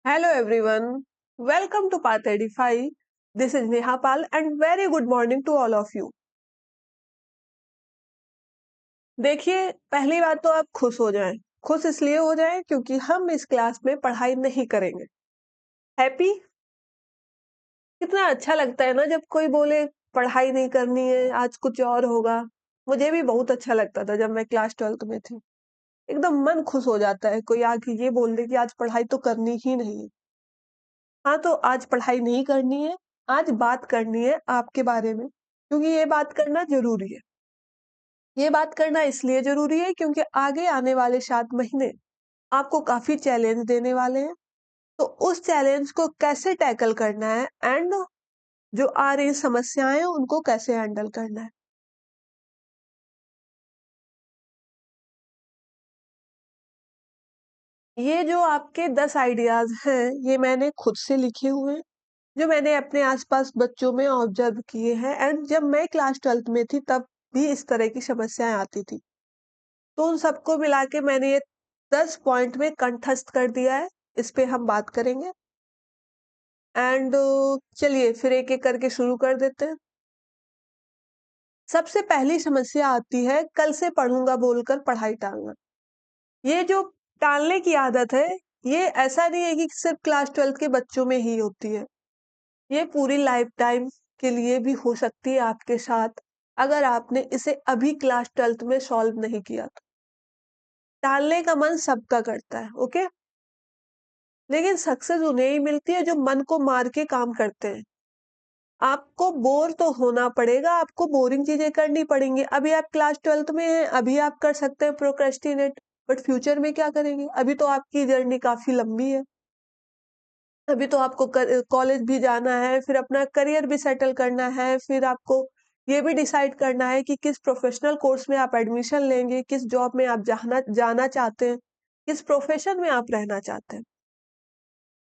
Hello everyone, welcome to Path Edify. This is Neha Pal and very good morning to all of you. देखिए, पहली बात तो आप खुश हो जाएं। खुश इसलिए हो जाएं क्योंकि हम इस क्लास में पढ़ाई नहीं करेंगे। हैप्पी? कितना अच्छा लगता है ना जब कोई बोले पढ़ाई नहीं करनी है, आज कुछ और होगा। मुझे भी बहुत अच्छा लगता था जब मैं क्लास 12th में थी। एकदम मन खुश हो जाता है कोई आके ये बोल दे कि आज पढ़ाई तो करनी ही नहीं है। हाँ, तो आज पढ़ाई नहीं करनी है, आज बात करनी है आपके बारे में, क्योंकि ये बात करना ज़रूरी है। ये बात करना इसलिए ज़रूरी है क्योंकि आगे आने वाले 7 महीने आपको काफ़ी चैलेंज देने वाले हैं। तो उस चैलेंज को कैसे टैकल करना है एंड जो आ रही समस्याएँ हैं, उनको कैसे हैंडल करना है। ये जो आपके 10 आइडियाज़ हैं, ये मैंने खुद से लिखे हुए हैं, जो मैंने अपने आस-पास बच्चों में ऑब्ज़र्व किए हैं एंड जब मैं क्लास 12th में थी तब भी इस तरह की समस्याएँ आती थी। तो उन सबको मिला के मैंने ये 10 पॉइंट में कंठस्थ कर दिया है, इस पे हम बात करेंगे एंड चलिए फिर एक-एक करके शुरू कर देते हैं। सबसे पहली समस्या आती है कल से पढ़ूँगा बोलकर पढ़ाई टालना। ये जो टालने की आदत है, ये ऐसा नहीं है कि सिर्फ़ क्लास 12th के बच्चों में ही होती है। ये पूरी लाइफ़ टाइम के लिए भी हो सकती है आपके साथ, अगर आपने इसे अभी क्लास 12th में सॉल्व नहीं किया तो। टालने का मन सबका करता है, ओके? लेकिन सक्सेस उन्हें ही मिलती है जो मन को मार के काम करते हैं। आपको बोर तो होना पड़ेगा, आपको बोरिंग चीज़ें करनी पड़ेंगी। अभी आप क्लास 12th में हैं, अभी आप कर सकते हैं प्रोक्रेस्टिनेट, बट फ्यूचर में क्या करेंगे? अभी तो आपकी जर्नी काफ़ी लंबी है। अभी तो आपको कॉलेज भी जाना है, फिर अपना करियर भी सेटल करना है, फिर आपको ये भी डिसाइड करना है कि किस प्रोफेशनल कोर्स में आप एडमिशन लेंगे, किस जॉब में आप जाना जाना चाहते हैं, किस प्रोफेशन में आप रहना चाहते हैं।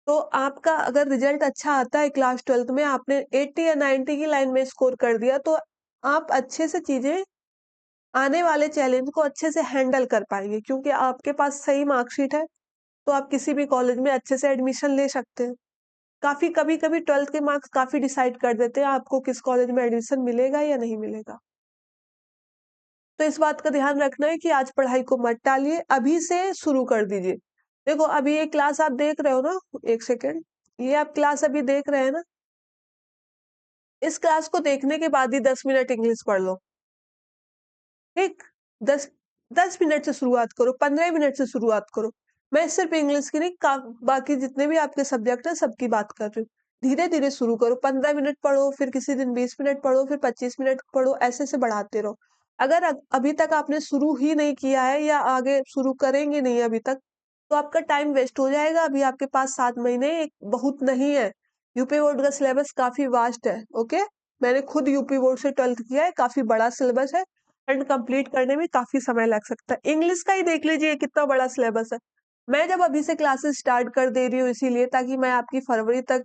तो आपका अगर रिजल्ट अच्छा आता है क्लास 12th में आपने 80 या 90 की लाइन में स्कोर कर दिया तो आप अच्छे से चीज़ें आने वाले चैलेंज को अच्छे से हैंडल कर पाएँगे क्योंकि आपके पास सही मार्कशीट है, तो आप किसी भी कॉलेज में अच्छे से एडमिशन ले सकते हैं। काफ़ी कभी-कभी 12th के मार्क्स काफ़ी डिसाइड कर देते हैं आपको किस कॉलेज में एडमिशन मिलेगा या नहीं मिलेगा। तो इस बात का ध्यान रखना है कि आज पढ़ाई को मत टालिए, अभी से शुरू कर दीजिए। देखो अभी ये क्लास आप देख रहे हो ना, 1 सेकंड, ये आप क्लास अभी देख रहे हैं ना, इस क्लास को देखने के बाद ही 10 मिनट इंग्लिश पढ़ लो, ठीक? 10 10 मिनट से शुरुआत करो, 15 मिनट से शुरुआत करो। मैं सिर्फ़ इंग्लिश की नहीं का बाकी जितने भी आपके सब्जेक्ट हैं सबकी बात कर रही हूँ। धीरे-धीरे शुरू करो, 15 मिनट पढ़ो, फिर किसी दिन 20 मिनट पढ़ो, फिर 25 मिनट पढ़ो, ऐसे-ऐसे बढ़ाते रहो। अगर अभी तक आपने शुरू ही नहीं किया है या आगे शुरू करेंगे नहीं अभी तक, तो आपका टाइम वेस्ट हो जाएगा। अभी आपके पास 7 महीने बहुत नहीं है। यूपी बोर्ड का सिलेबस काफ़ी वास्ट है, ओके? मैंने खुद यूपी बोर्ड से 12th किया है, काफ़ी बड़ा सिलेबस है एंड कंप्लीट करने में काफ़ी समय लग सकता है। इंग्लिश का ही देख लीजिए कितना बड़ा सिलेबस है। मैं जब अभी से क्लासेस स्टार्ट कर दे रही हूँ इसीलिए ताकि मैं आपकी फरवरी तक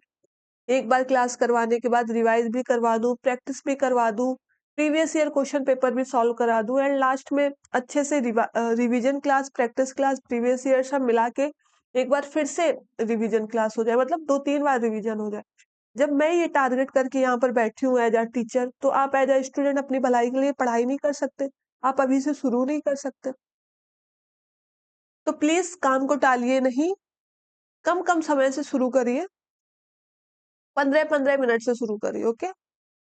एक बार क्लास करवाने के बाद रिवाइज़ भी करवा दूँ, प्रैक्टिस भी करवा दूँ, प्रीवियस ईयर क्वेश्चन पेपर भी सॉल्व करा दूँ एंड लास्ट में अच्छे से revision class, practice class, previous year सब मिला के एक बार फिर से रिवीजन क्लास हो जाए मतलब 2-3 बार रिवीजन हो जाए। जब मैं ये टारगेट करके यहाँ पर बैठी हूँ एज़ अ टीचर, तो आप एज़ अ स्टूडेंट अपनी भलाई के लिए पढ़ाई नहीं कर सकते। आप अभी से शुरू नहीं कर सकते। तो प्लीज़ काम को टालिए नहीं, कम-कम समय से शुरू करिए, 15-15 मिनट से शुरू करिए, ओके?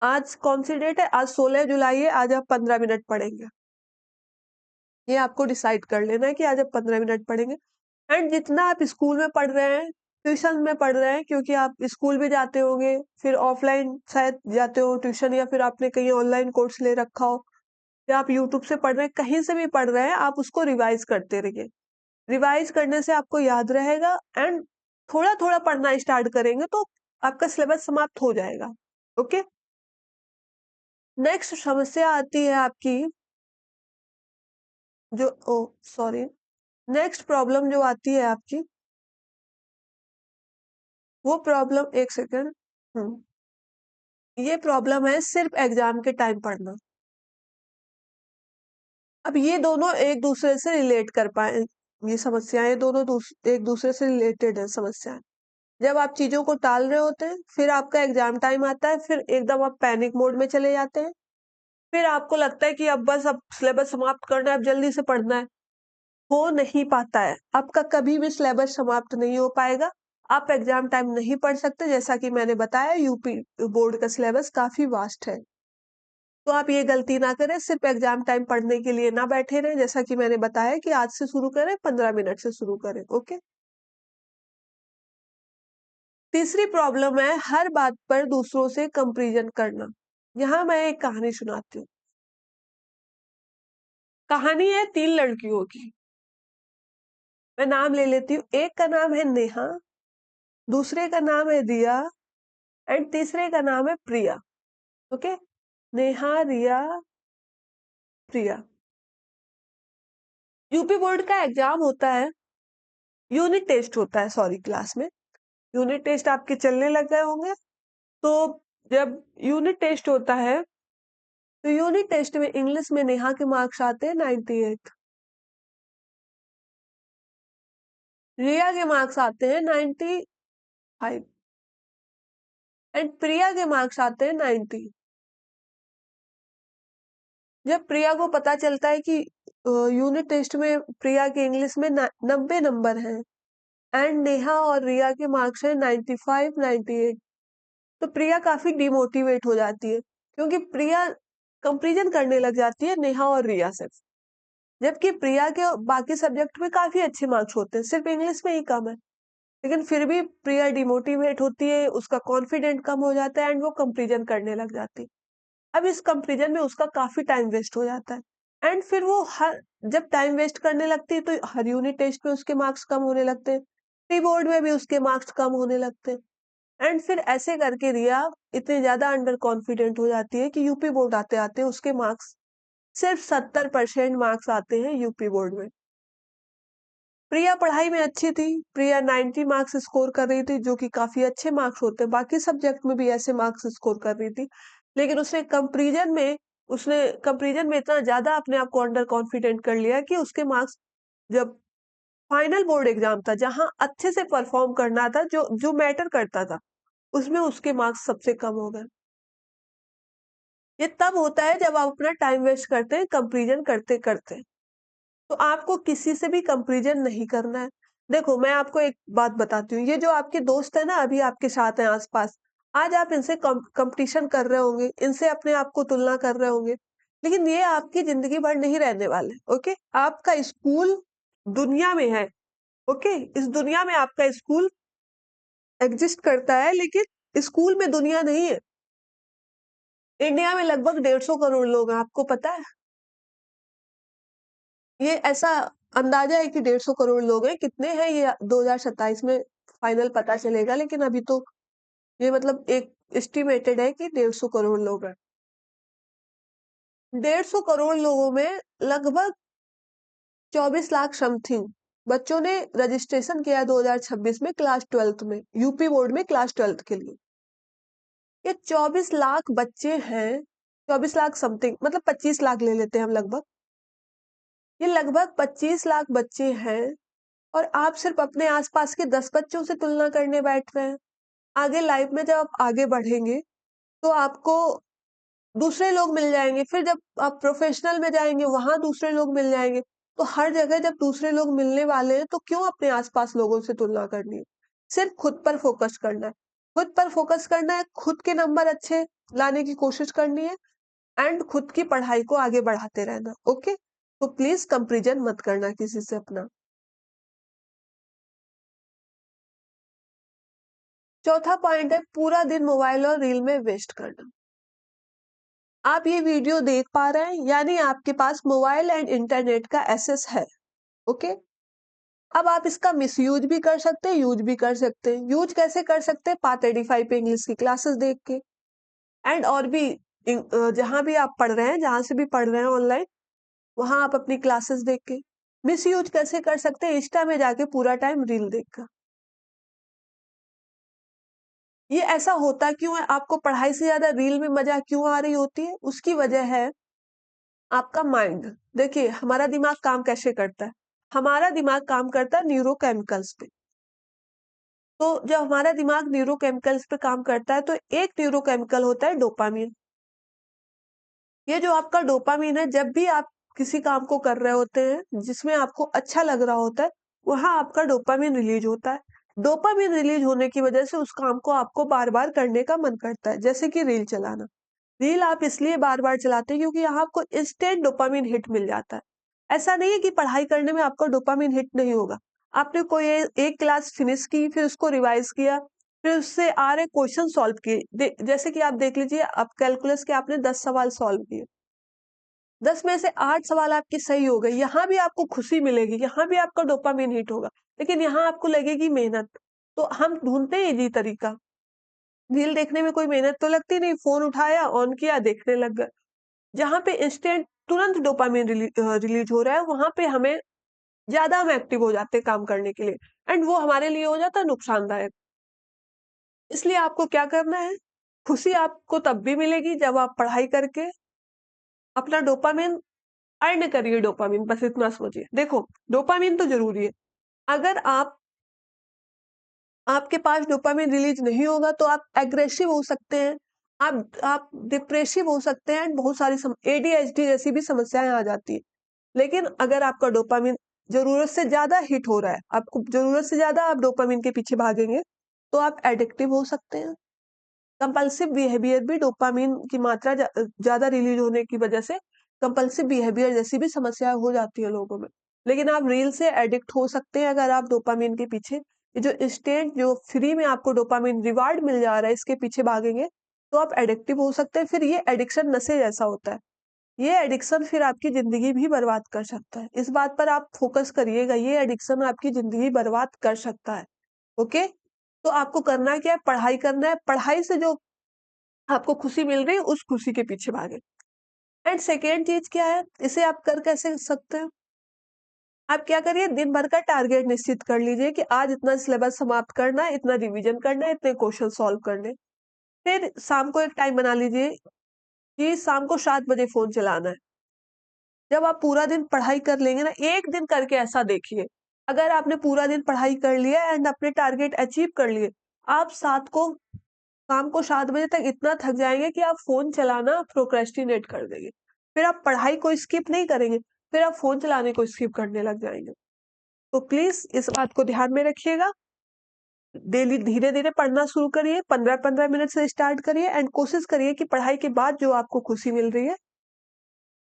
आज कौन-सी डेट है? आज 16 जुलाई है, आज आप 15 मिनट पढ़ेंगे। ये आपको डिसाइड कर लेना है कि आज आप 15 मिनट पढ़ेंगे एंड जितना आप स्कूल में पढ़ रहे हैं, ट्यूशन में पढ़ रहे हैं क्योंकि आप स्कूल भी जाते होंगे, फिर ऑफलाइन शायद जाते हो ट्यूशन या फिर आपने कहीं ऑनलाइन कोर्स ले रखा हो या आप यूट्यूब से पढ़ रहे हैं, कहीं से भी पढ़ रहे हैं, आप उसको रिवाइज़ करते रहिए। रिवाइज़ करने से आपको याद रहेगा एंड थोड़ा-थोड़ा पढ़ना स्टार्ट करेंगे तो आपका सिलेबस समाप्त हो जाएगा, ओके? नेक्स्ट समस्या आती है आपकी जो ओह! सॉरी, नेक्स्ट प्रॉब्लम जो आती है आपकी, वो प्रॉब्लम 1 सेकंड हुँ, ये प्रॉब्लम है सिर्फ़ एग्ज़ाम के टाइम पढ़ना। अब ये दोनों एक-दूसरे से रिलेट कर पाएँ ये समस्याएँ दोनों एक-दूसरे से रिलेटेड है समस्याएँ। जब आप चीजों को टाल रहे होते हैं, फिर आपका एग्जाम टाइम आता है, फिर एकदम आप पैनिक मोड में चले जाते हैं, फिर आपको लगता है कि अब बस अब सिलेबस समाप्त करना है, अब जल्दी से पढ़ना है। हो नहीं पाता है, आपका कभी भी सिलेबस समाप्त नहीं हो पाएगा। आप एग्जाम टाइम नहीं पढ़ सकते, जैसा कि मैंने बताया यूपी बोर्ड का सिलेबस काफी वास्ट है। तो आप ये गलती ना करें, सिर्फ एग्जाम टाइम पढ़ने के लिए ना बैठे रहें, जैसा कि मैंने बताया कि आज से शुरू करें, 15 मिनट से शुरू करें। ओके। तीसरी प्रॉब्लम है हर बात पर दूसरों से कंपैरिजन करना। यहाँ मैं एक कहानी सुनाती हूँ। कहानी है 3 लड़कियों की। मैं नाम ले लेती हूँ। एक का नाम है नेहा, दूसरे का नाम है रिया एंड तीसरे का नाम है प्रिया। ओके। नेहा, रिया, प्रिया। यूपी बोर्ड का एग्जाम होता है, यूनिट टेस्ट होता है, सॉरी, क्लास में यूनिट टेस्ट आपके चलने लग गए होंगे। तो जब यूनिट टेस्ट होता है, तो यूनिट टेस्ट में इंग्लिश में नेहा के मार्क्स आते हैं 98, रिया के मार्क्स आते हैं 95 एंड प्रिया के मार्क्स आते हैं 90। जब प्रिया को पता चलता है कि यूनिट टेस्ट में प्रिया के इंग्लिश में 90 नंबर हैं एंड नेहा और रिया के मार्क्स हैं 95, 98, तो प्रिया काफी डिमोटिवेट हो जाती है, क्योंकि प्रिया कंपैरिजन करने लग जाती है नेहा और रिया से। जबकि प्रिया के बाकी सब्जेक्ट में काफी अच्छे मार्क्स होते हैं, सिर्फ इंग्लिश में ही कम है। लेकिन फिर भी प्रिया डिमोटिवेट होती है, उसका कॉन्फिडेंट कम हो जाता है एंड वो कंपैरिजन करने लग जाती है। अब इस कंपैरिजन में उसका काफी टाइम वेस्ट हो जाता है एंड फिर वो हर जब टाइम वेस्ट करने लगती है, तो हर यूनिट टेस्ट में उसके मार्क्स कम होने लगते हैं, प्री बोर्ड में भी उसके मार्क्स कम होने लगते हैं एंड फिर ऐसे करके रिया इतनी ज्यादा अंडर कॉन्फिडेंट हो जाती है कि यूपी बोर्ड आते आते उसके मार्क्स सिर्फ 70% मार्क्स आते हैं यूपी बोर्ड में। प्रिया पढ़ाई में अच्छी थी, प्रिया 90 मार्क्स स्कोर कर रही थी, जो कि काफी अच्छे मार्क्स होते हैं, बाकी सब्जेक्ट में भी ऐसे मार्क्स स्कोर कर रही थी। लेकिन उसने कंपैरिजन में इतना ज्यादा अपने आप को अंडर कॉन्फिडेंट कर लिया कि उसके मार्क्स, जब फाइनल बोर्ड एग्जाम था जहां अच्छे से परफॉर्म करना था, जो जो मैटर करता था, उसमें उसके मार्क्स सबसे कम हो गए। ये तब होता है जब आप अपना टाइम वेस्ट करते हैं कंपैरिजन करते करते। तो आपको किसी से भी कंपैरिजन नहीं करना है। देखो, मैं आपको एक बात बताती हूँ, ये जो आपके दोस्त है ना, अभी आपके साथ हैं आसपास, आज आप इनसे कंपटीशन कर रहे होंगे, इनसे अपने आप को तुलना कर रहे होंगे, लेकिन ये आपकी जिंदगी भर नहीं रहने वाले। ओके। आपका स्कूल दुनिया में है। ओके। इस दुनिया में आपका स्कूल एग्जिस्ट करता है, लेकिन स्कूल में दुनिया नहीं है। इंडिया में लगभग 150 करोड़ लोग हैं, आपको पता है? ये ऐसा अंदाजा है कि 150 करोड़ लोग हैं। कितने हैं ये 2027 में फाइनल पता चलेगा, लेकिन अभी तो ये मतलब एक एस्टिमेटेड है कि 150 करोड़ लोग हैं। 150 करोड़ लोगों में लगभग 24 लाख समथिंग बच्चों ने रजिस्ट्रेशन किया 2026 में क्लास 12th में, यूपी बोर्ड में क्लास 12th के लिए। ये 24 लाख बच्चे हैं, 24 लाख समथिंग, मतलब 25 लाख ले लेते हैं हम लगभग। ये लगभग 25 लाख बच्चे हैं और आप सिर्फ अपने आसपास के 10 बच्चों से तुलना करने बैठ रहे हैं। आगे लाइफ में जब आप आगे बढ़ेंगे, तो आपको दूसरे लोग मिल जाएंगे, फिर जब आप प्रोफेशनल में जाएंगे वहां दूसरे लोग मिल जाएंगे। तो हर जगह जब दूसरे लोग मिलने वाले हैं, तो क्यों अपने आसपास लोगों से तुलना करनी है? सिर्फ खुद पर फोकस करना है। खुद पर फोकस करना है, खुद के नंबर अच्छे लाने की कोशिश करनी है एंड खुद की पढ़ाई को आगे बढ़ाते रहना। ओके। तो प्लीज कंपैरिजन मत करना किसी से अपना। चौथा पॉइंट है पूरा दिन मोबाइल और रील में वेस्ट करना। आप ये वीडियो देख पा रहे हैं, यानी आपके पास मोबाइल एंड इंटरनेट का एक्सेस है। ओके। अब आप इसका मिसयूज भी कर सकते हैं, यूज भी कर सकते हैं। यूज कैसे कर सकते हैं? पाथ 85 पे इंग्लिश की क्लासेस देख के एंड और भी जहां भी आप पढ़ रहे हैं, जहां से भी पढ़ रहे हैं ऑनलाइन, वहां आप अपनी क्लासेस देख के। मिस यूज कैसे कर सकते हैं? इंस्टा में जाके पूरा टाइम रील देखकर। ये ऐसा होता क्यों है? आपको पढ़ाई से ज्यादा रील में मजा क्यों आ रही होती है? उसकी वजह है आपका माइंड। देखिए, हमारा दिमाग काम कैसे करता है? हमारा दिमाग काम करता है न्यूरोकेमिकल्स पे। तो जब हमारा दिमाग न्यूरोकेमिकल्स पे काम करता है तो एक न्यूरोकेमिकल होता है डोपामिन। ये जो आपका डोपामिन है, जब भी आप किसी काम को कर रहे होते हैं जिसमें आपको अच्छा लग रहा होता है, वहां आपका डोपामिन रिलीज होता है। डोपामिन रिलीज होने की वजह से उस काम को आपको बार बार करने का मन करता है, जैसे कि रील चलाना। रील आप इसलिए बार बार चलाते हैं क्योंकि यहाँ आपको इंस्टेंट डोपामिन हिट मिल जाता है। ऐसा नहीं है कि पढ़ाई करने में आपका डोपामिन हिट नहीं होगा। आपने कोई एक क्लास फिनिश की, फिर उसको रिवाइज किया, फिर उससे आ रहे क्वेश्चन सॉल्व किए। जैसे कि आप देख लीजिए, आप कैलकुलस के आपने 10 सवाल सॉल्व किए, 10 में से 8 सवाल आपके सही हो गए, यहाँ भी आपको खुशी मिलेगी, यहाँ भी आपका डोपामिन हिट होगा, लेकिन यहाँ आपको लगेगी मेहनत। तो हम ढूंढते हैं इजी तरीका। रील देखने में कोई मेहनत तो लगती नहीं, फोन उठाया, ऑन किया, देखने लग गए। जहाँ पे इंस्टेंट तुरंत डोपामिन रिलीज हो रहा है, वहां पे हमें ज्यादा हम एक्टिव हो जाते हैं काम करने के लिए, एंड वो हमारे लिए हो जाता है नुकसानदायक। इसलिए आपको क्या करना है, खुशी आपको तब भी मिलेगी जब आप पढ़ाई करके अपना डोपामिन अर्न करिए। डोपामिन, बस इतना सोचिए। देखो, डोपामिन तो जरूरी है। अगर आपके पास डोपामिन रिलीज नहीं होगा तो आप एग्रेसिव हो सकते हैं, आप डिप्रेसिव हो सकते हैं, एंड बहुत सारी एडीएचडी जैसी भी समस्याएं आ जाती है। लेकिन अगर आपका डोपामिन जरूरत से ज्यादा हिट हो रहा है, आपको जरूरत से ज्यादा आप डोपामिन के पीछे भागेंगे, तो आप एडिक्टिव हो सकते हैं। कंपल्सिव बिहेवियर भी डोपामिन की मात्रा ज्यादा रिलीज होने की वजह से कंपल्सिव बिहेवियर जैसी भी समस्या हो जाती है लोगों में। लेकिन आप रील से एडिक्ट हो सकते हैं अगर आप डोपामिन के पीछे, ये जो इंस्टेंट जो फ्री में आपको डोपामिन रिवार्ड मिल जा रहा है, इसके पीछे भागेंगे, तो आप एडिक्टिव हो सकते हैं। फिर ये एडिक्शन नशे जैसा होता है। ये एडिक्शन फिर आपकी जिंदगी भी बर्बाद कर सकता है। इस बात पर आप फोकस करिएगा, ये एडिक्शन आपकी जिंदगी बर्बाद कर सकता है। ओके, तो आपको करना क्या है, पढ़ाई करना है। पढ़ाई से जो आपको खुशी मिल रही है, उस खुशी के पीछे भागे। एंड सेकेंड चीज क्या है, इसे आप कर कैसे सकते हैं, आप क्या करिए, दिन भर का टारगेट निश्चित कर लीजिए कि आज इतना सिलेबस समाप्त करना है, इतना रिवीजन करना है, इतने क्वेश्चन सॉल्व करने। फिर शाम को एक टाइम बना लीजिए कि शाम को 7 बजे फोन चलाना है। जब आप पूरा दिन पढ़ाई कर लेंगे ना, एक दिन करके ऐसा देखिए, अगर आपने पूरा दिन पढ़ाई कर लिया एंड अपने टारगेट अचीव कर लिए, आप शाम को 7 बजे तक इतना थक जाएंगे कि आप फोन चलाना प्रोक्रेस्टिनेट कर देंगे। फिर आप पढ़ाई को स्किप नहीं करेंगे, फिर आप फोन चलाने को स्किप करने लग जाएंगे। तो प्लीज इस बात को ध्यान में रखिएगा। डेली धीरे धीरे पढ़ना शुरू करिए, 15-15 मिनट से स्टार्ट करिए, एंड कोशिश करिए कि पढ़ाई के बाद जो आपको खुशी मिल रही है,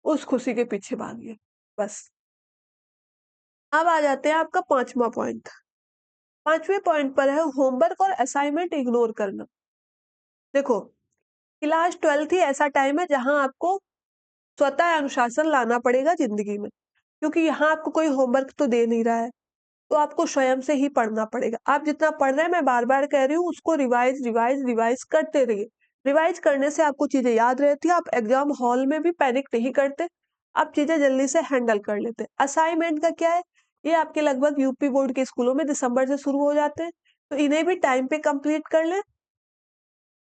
उस खुशी के पीछे भागिए। बस। अब आ जाते हैं आपका 5वां पॉइंट। 5वें पॉइंट पर है होमवर्क और असाइनमेंट इग्नोर करना। देखो, क्लास 12th ही ऐसा टाइम है जहां आपको स्वतः अनुशासन लाना पड़ेगा जिंदगी में, क्योंकि यहाँ आपको कोई होमवर्क तो दे नहीं रहा है, तो आपको स्वयं से ही पढ़ना पड़ेगा। आप जितना पढ़ रहे हैं, मैं बार बार कह रही हूँ, उसको रिवाइज रिवाइज रिवाइज करते रहिए। रिवाइज करने से आपको चीजें याद रहती है, आप एग्जाम हॉल में भी पैनिक नहीं करते, आप चीजें जल्दी से हैंडल कर लेते हैं। असाइनमेंट का क्या है, ये आपके लगभग यूपी बोर्ड के स्कूलों में दिसंबर से शुरू हो जाते हैं, तो इन्हें भी टाइम पे कंप्लीट कर लें,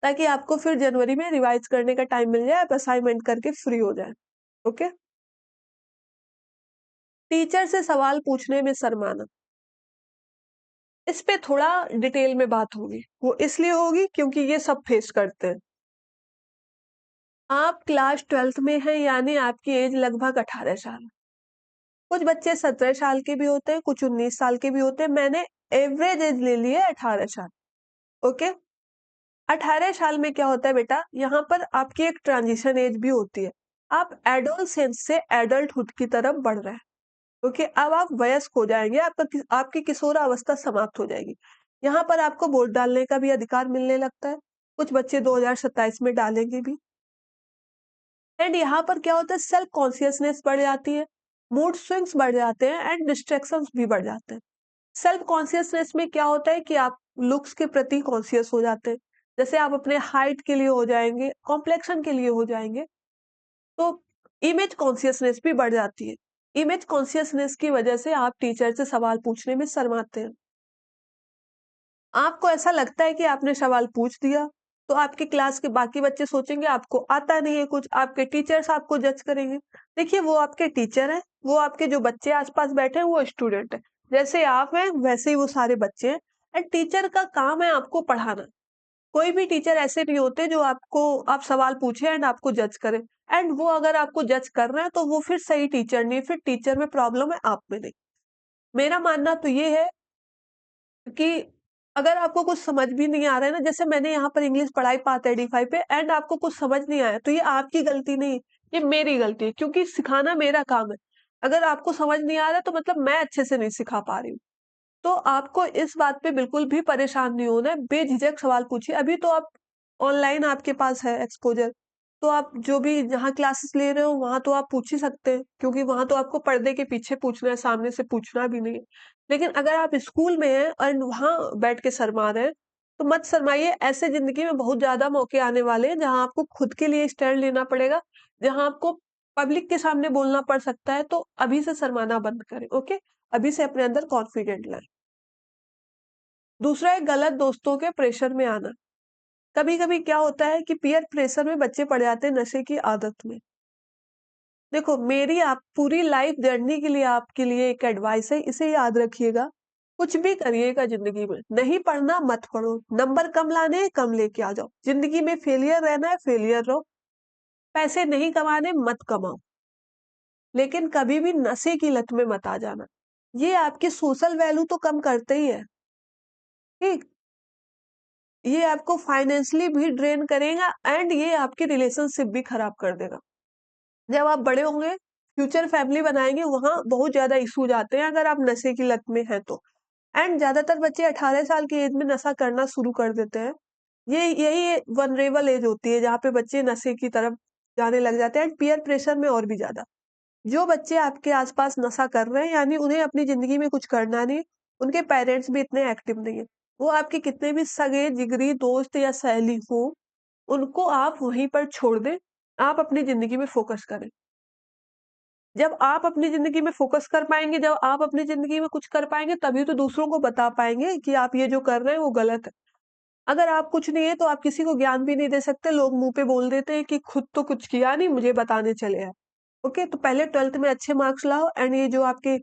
ताकि आपको फिर जनवरी में रिवाइज करने का टाइम मिल जाए, आप असाइनमेंट करके फ्री हो जाए। ओके। टीचर से सवाल पूछने में शर्माना, इस पे थोड़ा डिटेल में बात होगी। वो इसलिए होगी क्योंकि ये सब फेस करते हैं। आप क्लास 12th में हैं, यानी आपकी एज लगभग 18 साल। कुछ बच्चे 17 साल के भी होते हैं, कुछ 19 साल के भी होते हैं। मैंने एवरेज एज ले ली है 18 साल। ओके। 18 साल में क्या होता है बेटा, यहाँ पर आपकी एक ट्रांजिशन एज भी होती है। आप एडोलसेंस से एडल्टहुड की तरफ बढ़ रहे हैं। ओके, अब आप वयस्क हो जाएंगे, आपकी किशोरावस्था समाप्त हो जाएगी। यहाँ पर आपको वोट डालने का भी अधिकार मिलने लगता है। कुछ बच्चे 2027 में डालेंगे भी। एंड यहाँ पर क्या होता है, सेल्फ कॉन्शियसनेस बढ़ जाती है, मूड स्विंग्स बढ़ जाते हैं, एंड डिस्ट्रैक्शंस भी बढ़ जाते हैं। सेल्फ कॉन्शियसनेस में क्या होता है कि आप लुक्स के प्रति कॉन्शियस हो जाते हैं। जैसे आप अपने हाइट के लिए हो जाएंगे, कॉम्प्लेक्शन के लिए हो जाएंगे। तो इमेज कॉन्शियसनेस भी बढ़ जाती है। इमेज कॉन्शियसनेस की वजह से आप टीचर से सवाल पूछने में शर्माते हैं। आपको ऐसा लगता है कि आपने सवाल पूछ दिया, तो आपके क्लास के बाकी बच्चे सोचेंगे आपको आता नहीं है कुछ, आपके टीचर्स आपको जज करेंगे। देखिए, वो आपके टीचर हैं, वो आपके जो बच्चे आसपास बैठे हैं वो स्टूडेंट है। जैसे आप हैं वैसे ही वो सारे बच्चे हैं। एंड टीचर का काम है आपको पढ़ाना। कोई भी टीचर ऐसे नहीं होते जो आप सवाल पूछे एंड आपको जज करे। एंड वो अगर आपको जज कर रहे हैं तो वो फिर सही टीचर नहीं, फिर टीचर में प्रॉब्लम है, आप में नहीं। मेरा मानना तो ये है कि अगर आपको कुछ समझ भी नहीं आ रहा है ना, जैसे मैंने यहाँ पर इंग्लिश पढ़ाई पाथ एडीफाई पे एंड आपको कुछ समझ नहीं आया, तो ये आपकी गलती नहीं, ये मेरी गलती है, क्योंकि सिखाना मेरा काम है। अगर आपको समझ नहीं आ रहा तो मतलब मैं अच्छे से नहीं सिखा पा रही हूँ। तो आपको इस बात पे बिल्कुल भी परेशान नहीं होना है, बेझिझक सवाल पूछिए। अभी तो आप ऑनलाइन आपके पास है एक्सपोज़र, तो आप जो भी जहाँ क्लासेस ले रहे हो वहाँ तो आप पूछ ही सकते हैं, क्योंकि वहाँ तो आपको पर्दे के पीछे पूछना है, सामने से पूछना भी नहीं है। लेकिन अगर आप स्कूल में हैं एंड वहाँ बैठ के शर्मा रहे हैं, तो मत शर्माइए। ऐसे ज़िंदगी में बहुत ज़्यादा मौके आने वाले हैं, जहाँ आपको खुद के लिए स्टैंड लेना पड़ेगा, जहाँ आपको पब्लिक के सामने बोलना पड़ सकता है, तो अभी से शर्माना बंद करें, ओके? अभी से अपने अंदर कॉन्फिडेंट लाएँ। दूसरा है गलत दोस्तों के प्रेशर में आना। कभी-कभी क्या होता है कि पीयर प्रेशर में बच्चे पड़ जाते हैं नशे की आदत में। देखो, मेरी आप पूरी लाइफ जर्नी के लिए आपके लिए एक एडवाइस है, इसे याद रखिएगा। कुछ भी करिएगा ज़िंदगी में, नहीं पढ़ना मत पढ़ो, नंबर कम लाने हैं कम लेके आ जाओ। ज़िंदगी में फेलियर रहना है फेलियर रहो, पैसे नहीं कमाने मत कमाओ, लेकिन कभी भी नशे की लत में मत आ जाना। ये आपकी सोशल वैल्यू तो कम करते ही है, ठीक? ये आपको फाइनेंशियली भी ड्रेन करेगा एंड ये आपकी रिलेशनशिप भी खराब कर देगा। जब आप बड़े होंगे, फ्यूचर फैमिली बनाएँगे, वहाँ बहुत ज़्यादा इश्यूज़ आते हैं अगर आप नशे की लत में हैं तो। एंड ज़्यादातर बच्चे 18 साल की एज में नशा करना शुरू कर देते हैं। यही वल्नरेबल एज होती है जहाँ पे बच्चे नशे की तरफ जाने लग जाते हैं एंड पीयर प्रेशर में और भी ज़्यादा। जो बच्चे आपके आस-पास नशा कर रहे हैं यानी उन्हें अपनी ज़िंदगी में कुछ करना नहीं, उनके पेरेंट्स भी इतने एक्टिव नहीं हैं। वो आपके कितने भी सगे, जिगरी दोस्त या सहेली हों, उनको आप वहीं पर छोड़ दें, आप अपनी ज़िंदगी में फ़ोकस करें। जब आप अपनी ज़िंदगी में फ़ोकस कर पाएँगे, जब आप अपनी ज़िंदगी में कुछ कर पाएँगे, तभी तो दूसरों को बता पाएँगे कि आप ये जो कर रहे हैं वो गलत है। अगर आप कुछ नहीं है तो आप किसी को ज्ञान भी नहीं दे सकते, लोग मुँह पे बोल देते हैं कि खुद तो कुछ किया नहीं, मुझे बताने चले आए। ओके, तो पहले 12th में अच्छे मार्क्स लाओ एंड ये जो आपके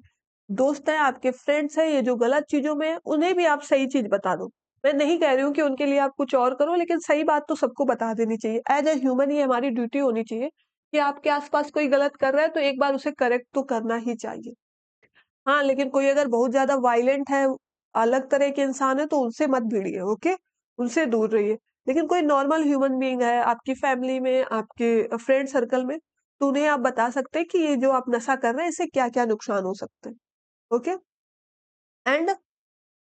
दोस्त हैं, आपके फ्रेंड्स हैं, ये जो गलत चीज़ों में हैं, उन्हें भी आप सही चीज़ बता दो। मैं नहीं कह रही हूँ कि उनके लिए आप कुछ और करो, लेकिन सही बात तो सबको बता देनी चाहिए। एज़ अ ह्यूमन ये हमारी ड्यूटी होनी चाहिए कि आपके आस-पास कोई गलत कर रहा है, तो एक बार उसे करेक्ट तो करना ही चाहिए। हाँ, लेकिन कोई अगर बहुत ज़्यादा वायलेंट है, अलग तरह के इंसान है, तो उनसे मत भिड़िए, ओके? उनसे दूर रहिए। लेकिन कोई नॉर्मल ह्यूमन बीइंग है, आपकी फैमिली में, आपके फ्रेंड सर्कल में, तो उन्हें आप बता सकते हैं कि ये जो आप नशा कर रहे हैं, इससे क्या-क्या नुकसान हो सकते हैं, ओके? एंड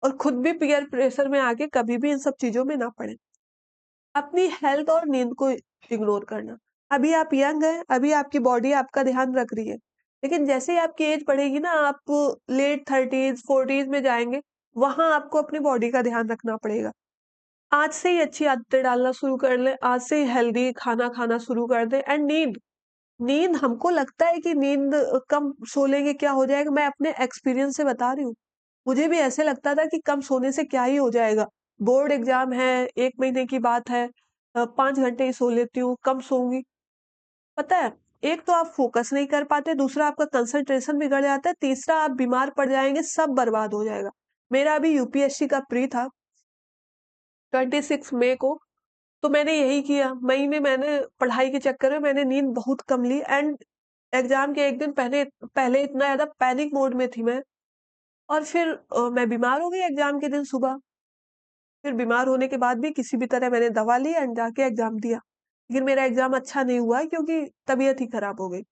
और खुद भी पीयर प्रेशर में आके कभी भी इन सब चीज़ों में ना पड़ें। अपनी हेल्थ और नींद को इग्नोर करना। अभी आप यंग हैं, अभी आपकी बॉडी आपका ध्यान रख रही है। लेकिन जैसे ही आपकी एज बढ़ेगी ना, आप लेट 30s, 40s में जाएँगे, वहाँ आपको अपनी बॉडी का ध्यान रखना पड़ेगा। आज से ही अच्छी आदतें डालना शुरू कर लें, आज से ही हेल्दी खाना खाना शुरू कर दें एंड नींद, नींद हमको लगता है कि नींद कम सो लेंगे क्या हो जाएगा, मैं अपने एक्सपीरियंस से बता रही हूँ। मुझे भी ऐसे लगता था कि कम सोने से क्या ही हो जाएगा। बोर्ड एग्ज़ाम है, 1 महीने की बात है 5 घंटे ही सो लेती हूँ, कम सोऊँगी। पता है, एक तो आप फ़ोकस नहीं कर पाते, दूसरा आपका कंसंट्रेशन बिगड़ जाता है, तीसरा आप बीमार पड़ जाएँगे, सब बर्बाद हो जाएगा। मेरा अभी यूपीएससी का प्री था 26 मई को, तो मैंने यही किया। मई में मैंने पढ़ाई के चक्कर में मैंने नींद बहुत कम ली एंड एग्ज़ाम के 1 दिन पहले पहले इतना ज़्यादा पैनिक मोड में थी मैं और फिर मैं बीमार हो गई एग्ज़ाम के दिन सुबह। फिर बीमार होने के बाद भी किसी भी तरह मैंने दवा ली एंड जाके एग्ज़ाम दिया। लेकिन मेरा एग्ज़ाम अच्छा नहीं हुआ क्योंकि तबीयत ही खराब हो गई।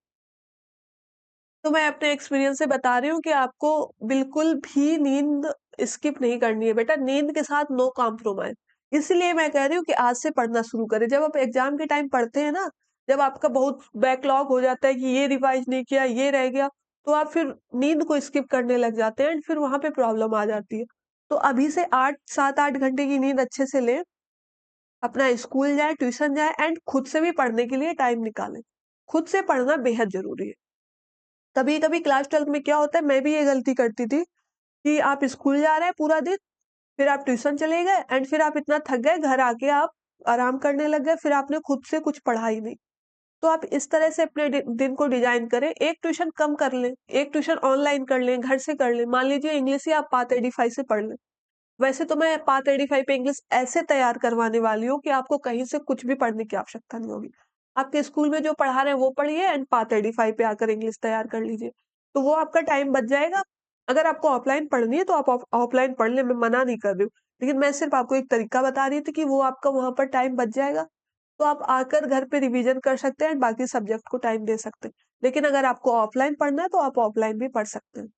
तो मैं अपने एक्सपीरियंस से बता रही हूँ कि आपको बिल्कुल भी नींद स्किप नहीं करनी है बेटा, नींद के साथ नो कॉम्प्रोमाइज़। इसलिए मैं कह रही हूँ कि आज से पढ़ना शुरू करें। जब आप एग्ज़ाम के टाइम पढ़ते हैं ना, जब आपका बहुत बैकलॉग हो जाता है कि ये रिवाइज़ नहीं किया, ये रह गया, तो आप फिर नींद को स्किप करने लग जाते हैं एंड फिर वहाँ पे प्रॉब्लम आ जाती है। तो अभी से 8 7-8 घंटे की नींद अच्छे से लें, अपना स्कूल जाएँ, ट्यूशन जाएँ एंड खुद से भी पढ़ने के लिए टाइम निकालें। खुद से पढ़ना बेहद ज़रूरी है। कभी-कभी क्लास 12th में क्या होता है, मैं भी ये गलती करती थी कि आप स्कूल जा रहे हैं पूरा दिन, फिर आप ट्यूशन चले गए एंड फिर आप इतना थक गए, घर आके आप आराम करने लग गए, फिर आपने खुद से कुछ पढ़ा ही नहीं। तो आप इस तरह से अपने दिन को डिज़ाइन करें, एक ट्यूशन कम कर लें, एक ट्यूशन ऑनलाइन कर लें, घर से कर लें। मान लीजिए इंग्लिश ही आप पाथ 85 से पढ़ लें। वैसे तो मैं पाथ 85 पे इंग्लिश ऐसे तैयार करवाने वाली हूँ कि आपको कहीं से कुछ भी पढ़ने की आवश्यकता नहीं होगी। आपके स्कूल में जो पढ़ा रहे हैं वो पढ़िए एंड पाथ 85 पे आकर इंग्लिश तैयार कर लीजिए। तो वो आपका टाइम बच जाएगा। अगर आपको ऑफलाइन पढ़नी है तो आप ऑफलाइन पढ़ लें, मैं मना नहीं कर रही हूँ। लेकिन मैं सिर्फ आपको एक तरीका बता रही थी कि वो आपका वहाँ पर टाइम बच जाएगा। तो आप आकर घर पे रिवीजन कर सकते हैं, बाकी सब्जेक्ट को टाइम दे सकते हैं। लेकिन अगर आपको ऑफलाइन पढ़ना है तो आप ऑफलाइन भी पढ़ सकते हैं।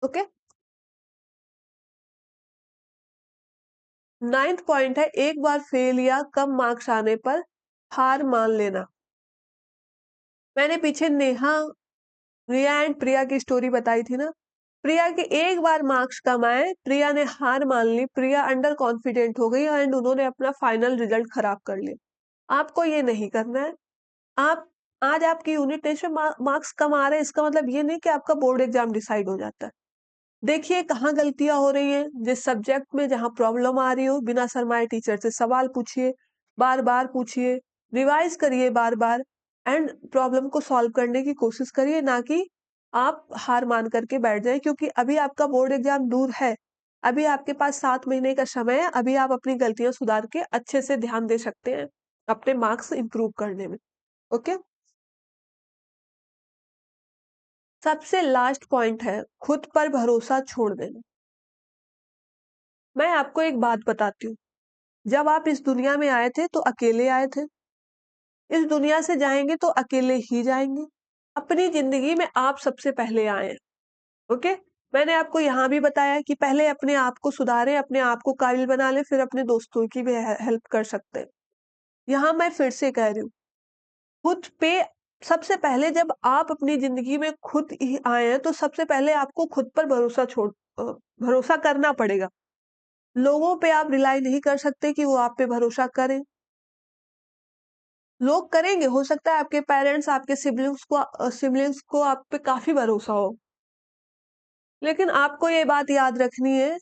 ओके? 9th पॉइंट है, एक बार फेल या कम मार्क्स आने पर हार मान लेना। मैंने पीछे रिया एंड प्रिया की स्टोरी बताई थी ना। प्रिया के एक बार मार्क्स कम आए, प्रिया ने हार मान ली, प्रिया अंडर कॉन्फिडेंट हो गई एंड उन्होंने अपना फाइनल रिजल्ट खराब कर लिया। आपको ये नहीं करना है। आप आज आपकी यूनिट टेस्ट में मार्क्स कम आ रहे हैं, इसका मतलब ये नहीं कि आपका बोर्ड एग्जाम डिसाइड हो जाता है। देखिए कहाँ गलतियां हो रही हैं, जिस सब्जेक्ट में जहां प्रॉब्लम आ रही हो बिना शर्माए टीचर से सवाल पूछिए, बार बार पूछिए, रिवाइज करिए बार बार एंड प्रॉब्लम को सॉल्व करने की कोशिश करिए, ना कि आप हार मान करके बैठ जाएं, क्योंकि अभी आपका बोर्ड एग्जाम दूर है। अभी आपके पास 7 महीने का समय है, अभी आप अपनी गलतियां सुधार के अच्छे से ध्यान दे सकते हैं अपने मार्क्स इंप्रूव करने में। ओके। सबसे लास्ट पॉइंट है खुद पर भरोसा छोड़ देना। मैं आपको एक बात बताती हूँ, जब आप इस दुनिया में आए थे तो अकेले आए थे, इस दुनिया से जाएंगे तो अकेले ही जाएंगे। अपनी जिंदगी में आप सबसे पहले आए हैं। ओके। मैंने आपको यहाँ भी बताया कि पहले अपने आप को सुधारें, अपने आप को काबिल बना लें, फिर अपने दोस्तों की भी हेल्प कर सकते हैं। यहाँ मैं फिर से कह रही हूँ, खुद पे सबसे पहले जब आप अपनी जिंदगी में खुद ही आए हैं तो सबसे पहले आपको खुद पर भरोसा करना पड़ेगा। लोगों पे आप रिलाई नहीं कर सकते कि वो आप पे भरोसा करें। लोग करेंगे, हो सकता है आपके पेरेंट्स, आपके सिबलिंग्स को आप पे काफी भरोसा हो, लेकिन आपको ये बात याद रखनी है,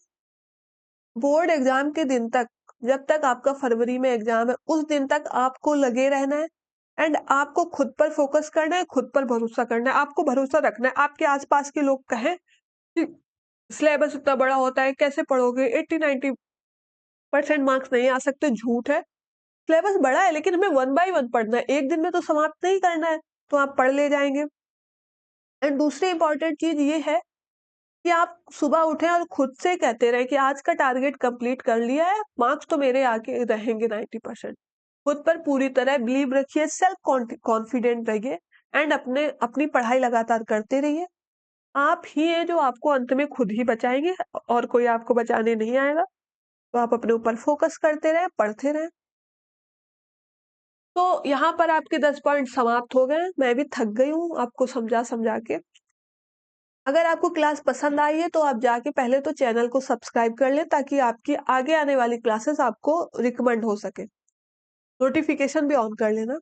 बोर्ड एग्जाम के दिन तक, जब तक आपका फरवरी में एग्जाम है उस दिन तक आपको लगे रहना है एंड आपको खुद पर फोकस करना है, खुद पर भरोसा करना है, आपको भरोसा रखना है। आपके आसपास के लोग कहें कि सिलेबस इतना बड़ा होता है, कैसे पढ़ोगे, 80-90% मार्क्स नहीं आ सकते, झूठ है। सिलेबस बड़ा है लेकिन हमें वन बाय वन पढ़ना है, एक दिन में तो समाप्त नहीं करना है, तो आप पढ़ ले जाएंगे। एंड दूसरी इंपॉर्टेंट चीज ये है कि आप सुबह उठें और खुद से कहते रहे कि आज का टारगेट कंप्लीट कर लिया है, मार्क्स तो मेरे आके रहेंगे 90%। खुद पर पूरी तरह बिलीव रखिए, सेल्फ कॉन्फिडेंट रहिए एंड अपनी पढ़ाई लगातार करते रहिए। आप ही हैं जो आपको अंत में खुद ही बचाएंगे, और कोई आपको बचाने नहीं आएगा। तो आप अपने ऊपर फोकस करते रहे, पढ़ते रहे। तो यहाँ पर आपके 10 पॉइंट समाप्त हो गए। मैं भी थक गई हूँ आपको समझा समझा के। अगर आपको क्लास पसंद आई है तो आप जाके पहले तो चैनल को सब्सक्राइब कर लें, ताकि आपकी आगे आने वाली क्लासेस आपको रिकमेंड हो सके। नोटिफिकेशन भी ऑन कर लेना।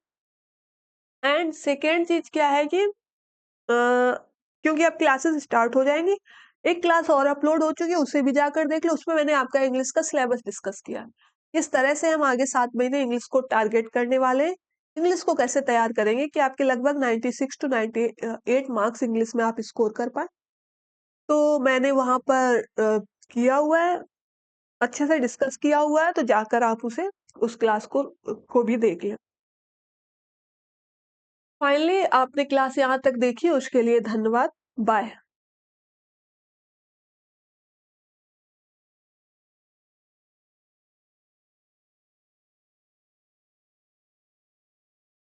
एंड सेकेंड चीज क्या है कि क्योंकि अब क्लासेस स्टार्ट हो जाएंगी, एक क्लास और अपलोड हो चुकी है, उसे भी जाकर देख लो। उसमें मैंने आपका इंग्लिश का सिलेबस डिस्कस किया है, किस तरह से हम आगे 7 महीने इंग्लिश को टारगेट करने वाले हैं, इंग्लिश को कैसे तैयार करेंगे कि आपके लगभग 96 to 98 मार्क्स इंग्लिश में आप स्कोर कर पाए। तो मैंने वहां पर किया हुआ है, अच्छे से डिस्कस किया हुआ है, तो जाकर आप उस क्लास को भी देख लें। फाइनली आपने क्लास यहाँ तक देखी, उसके लिए धन्यवाद। बाय।